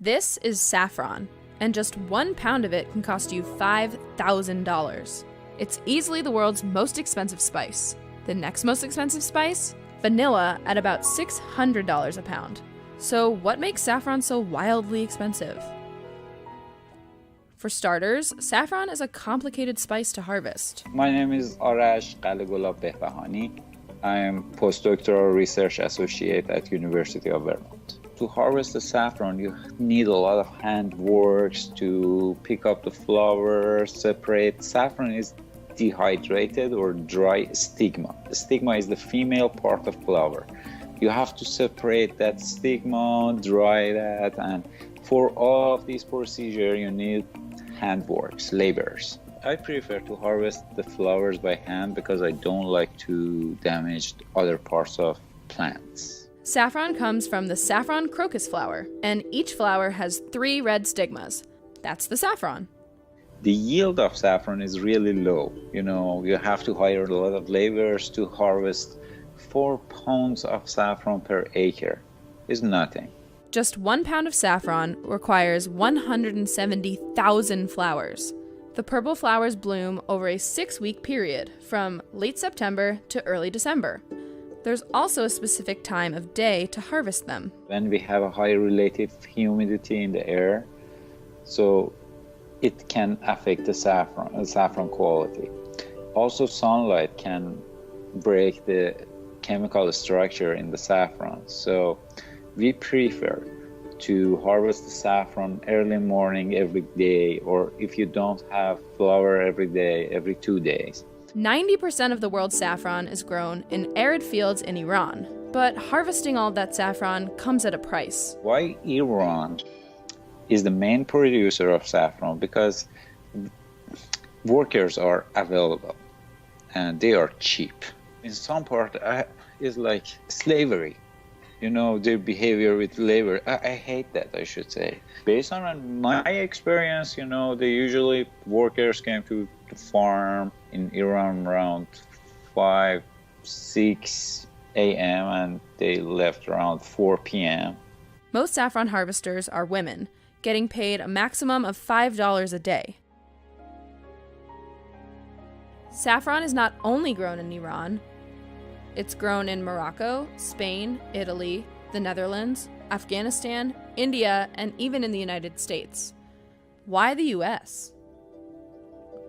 This is saffron, and just 1 pound of it can cost you $5,000. It's easily the world's most expensive spice. The next most expensive spice? Vanilla at about $600 a pound. So what makes saffron so wildly expensive? For starters, saffron is a complicated spice to harvest. My name is Arash Qalegulab Behbahani. I am postdoctoral research associate at University of Vermont. To harvest the saffron, you need a lot of hand works to pick up the flower, separate. Saffron is dehydrated or dry stigma. The stigma is the female part of flower. You have to separate that stigma, dry that, and for all of these procedures, you need hand works, laborers. I prefer to harvest the flowers by hand because I don't like to damage other parts of plants. Saffron comes from the saffron crocus flower, and each flower has 3 red stigmas. That's the saffron. The yield of saffron is really low. You have to hire a lot of laborers to harvest 4 pounds of saffron per acre. It's nothing. Just 1 pound of saffron requires 170,000 flowers. The purple flowers bloom over a 6-week period, from late September to early December. There's also a specific time of day to harvest them. When we have a high relative humidity in the air, so it can affect the saffron quality. Also, sunlight can break the chemical structure in the saffron. So we prefer to harvest the saffron early morning every day, or if you don't have flower every day, every 2 days. 90% of the world's saffron is grown in arid fields in Iran, but harvesting all that saffron comes at a price. Why Iran is the main producer of saffron? Because workers are available and they are cheap. In some part, it's like slavery. Their behavior with labor. I hate that, I should say. Based on my experience, workers came to the farm in Iran around 5, 6 a.m. and they left around 4 p.m. Most saffron harvesters are women, getting paid a maximum of $5 a day. Saffron is not only grown in Iran. It's grown in Morocco, Spain, Italy, the Netherlands, Afghanistan, India, and even in the United States. Why the US?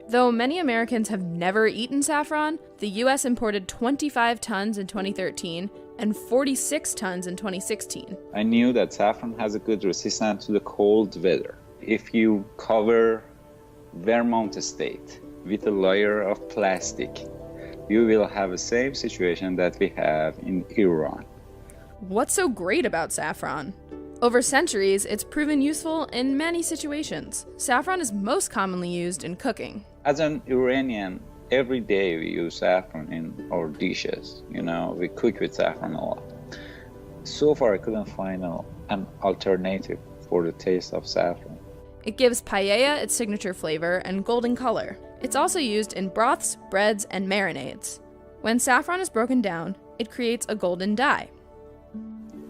Though many Americans have never eaten saffron, the US imported 25 tons in 2013 and 46 tons in 2016. I knew that saffron has a good resistance to the cold weather. If you cover Vermont state with a layer of plastic, you will have the same situation that we have in Iran. What's so great about saffron? Over centuries, it's proven useful in many situations. Saffron is most commonly used in cooking. As an Iranian, every day we use saffron in our dishes. We cook with saffron a lot. So far, I couldn't find an alternative for the taste of saffron. It gives paella its signature flavor and golden color. It's also used in broths, breads, and marinades. When saffron is broken down, it creates a golden dye.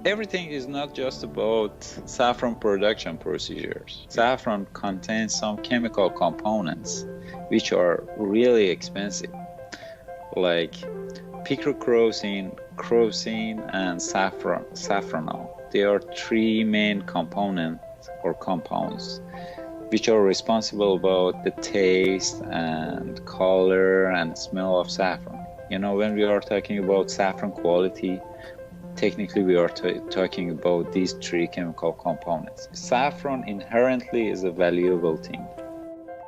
Everything is not just about saffron production procedures. Saffron contains some chemical components which are really expensive, like picrochrosine, crosine, and saffronol. They are 3 main components or compounds which are responsible about the taste and color and smell of saffron. When we are talking about saffron quality, technically we are talking about these 3 chemical components. Saffron inherently is a valuable thing.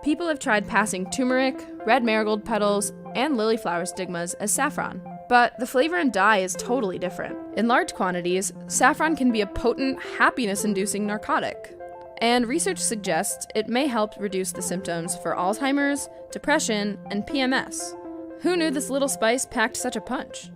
People have tried passing turmeric, red marigold petals, and lily flower stigmas as saffron. But the flavor and dye is totally different. In large quantities, saffron can be a potent, happiness-inducing narcotic. And research suggests it may help reduce the symptoms for Alzheimer's, depression, and PMS. Who knew this little spice packed such a punch?